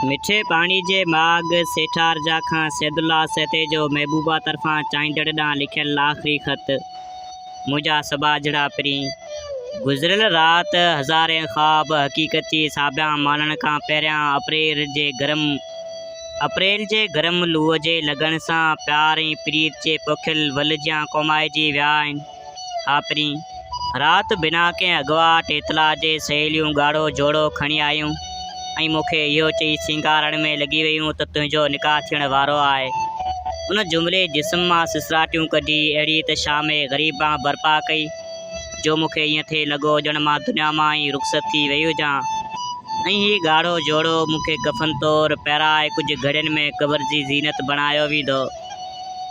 मिठे पानी जे माग सेठारजा खां सैदुल्ला सहते जो महबूबा तरफां चाहींदड़ ॾांहुं लिखियल आख़िरी ख़त। मुंहिंजा सबाझड़ा पिरी गुज़िरियल रात हज़ारे ख़्वाब हक़ीक़ती साबिया मानण खां पहिरियां अप्रैल जे गरम लूह जे लॻण सां प्यार ऐं प्रीत जे पोखियल वलजियां क़ौमाइजी विया आहिनि। हा पिरी रात बिना कंहिं अगवा टेतला जे सहेलियूं ॻाढ़ो जोड़ो खणी आयूं ऐं मूंखे इहो चई सिंगारण में लॻी वियूं त तुंहिंजो निकाह थियण वारो आहे। उन जुमिले जिस्म मां सिसराटियूं कढी अहिड़ी त शाम ग़रीबां बर्पा कई जो मूंखे ईअं थिए लॻो ॼण मां दुनिया मां ई रुख़सत थी वई हुजां ऐं हीउ ॻाढ़ो जोड़ो मूंखे कफ़न तौरु पहिराए कुझु घड़ियुनि में क़बर जी ज़ीनत बणायो वेंदो।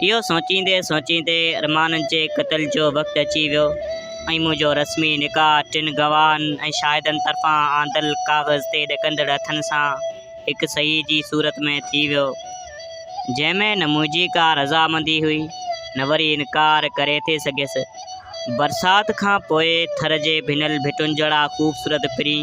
इहो सोचींदे सोचींदे अरमाननि जे क़त्ल जो वक़्तु अची वियो ऐं मुंहिंजो रस्मी निकाह टिनि गवाहनि ऐं शाहिदनि तरफ़ां आंदल काग़ज़ ते ॾकंदड़ हथनि सां हिकु सही जी सूरत में थी वियो, जंहिंमें न मुंहिंजी का रज़ामंदी हुई न वरी इनकार करे थे सघियसि। बरसाति खां पोइ थर जे भिनल भिटुनि जहिड़ा ख़ूबसूरत पिरी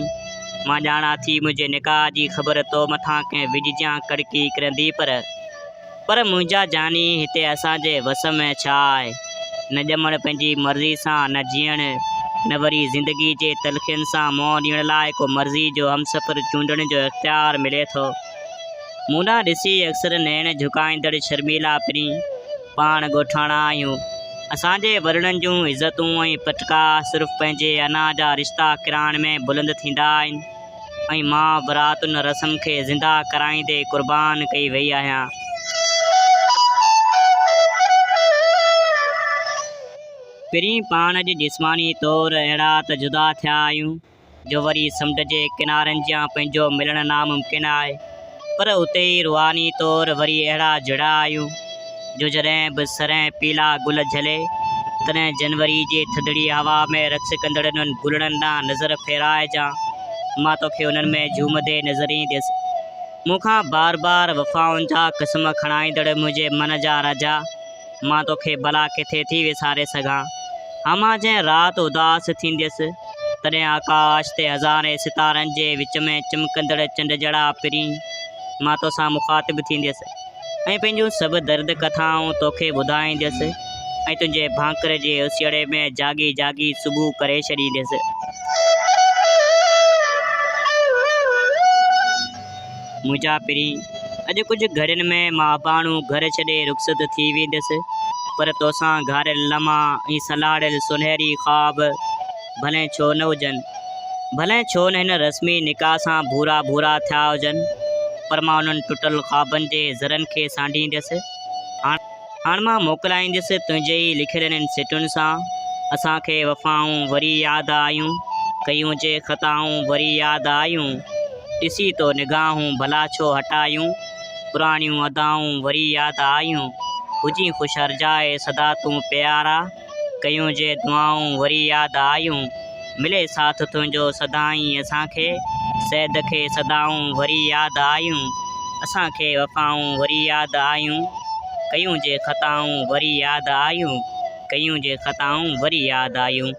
मां ॼाणा थी मुंहिंजे निकाह जी ख़बर तो मथां कंहिं विझजां कड़की किरंदी पर मुंहिंजा जानी हिते असांजे वस में छा आहे। न ॼमण पंहिंजी मर्ज़ी सां न जीअण न वरी ज़िंदगी जे तलख़ियुनि सां मोह ॾियण लाइ को मर्ज़ी जो हमसफ़र चूंडण जो इख़्तियार मिले थो। मूं ॾांहुं ॾिसी अक्सर नैण झुकाईंदड़ शर्मीला पिरी पाण ॻोठाणा आहियूं। असांजे वरड़नि जूं इज़तूं ऐं पटका सिर्फ़ु पंहिंजे अना जा रिश्ता किराइण में बुलंद थींदा आहिनि ऐं मां बरात उन रस्म खे ज़िंदा कराईंदे क़ुर्बान कई वई आहियां। पिरी पाण जे जिस्मानी तौरु अहिड़ा त जुदा थिया आहियूं जो वरी समुंड जे किनारनि जा पंहिंजो मिलणु नामुमकिन आहे, पर उते ई रुहानी तौरु वरी अहिड़ा जुड़ा आहियूं जो जॾहिं बि सरें पीला गुल झले तॾहिं जनवरी जे थधिड़ी हवा में रक़्स कंदड़ उन्हनि गुलड़नि ॾांहुं नज़र फेराइजां मां तोखे उन्हनि में झूमंदे नज़र ईंदुसि। मूंखां बार बार वफ़ाउनि जा क़सम खणाईंदड़ मुंहिंजे मन जा राजा, मां तोखे भला किथे थी विसारे सघां। हा मां जंहिं राति उदास थींदसि तॾहिं आकाश ते हज़ारे सितारनि जे विच में चिमकंदड़ चंड जहिड़ा पिरी मां तोसां मुखातिब थींदसि ऐं पंहिंजूं सभु दर्द कथाऊं तोखे ॿुधाईंदसि ऐं तुंहिंजे भांकर जे उसीड़े में जागी जागी सुबुह करे छॾींदसि। मुंहिंजा पिरी अॼु कुझु घड़ियुनि में मां अबाणू घर छॾे रुख़सत थी वेंदसि, पर तोसां घारियल लम्हा ऐं सलाड़ियल सुनहरी ख़्वाब भले छो न हुजनि, भले छो न हिन रस्मी निकाह सां भूरा भूरा थिया हुजनि, पर मां उन्हनि टुटल ख़्वाबनि जे ज़रनि खे सांढींदसि। हाणे मां मोकिलाईंदसि तुंहिंजे ई लिखियल इन्हनि सिटुनि सां असांखे वफ़ाऊं वरी यादि आयूं, कयूं जे ख़ताऊं वरी यादि आयूं, ॾिसी तो निगाहूं भला छो हटायूं, पुराणियूं अदाऊं वरी यादि आयूं, हुजी ख़ुशि हरजाए सदा तूं प्यारा, कयूं जे दुआऊं वरी यादि आयूं, मिले साथ तुंहिंजो सदाईं असांखे, सैद खे सदाऊं वरी यादि आयूं, असांखे वफ़ाऊं वरी यादि आयूं, कयूं जे ख़ताऊं वरी यादि आयूं, कयूं जे ख़ताऊं वरी यादि आयूं।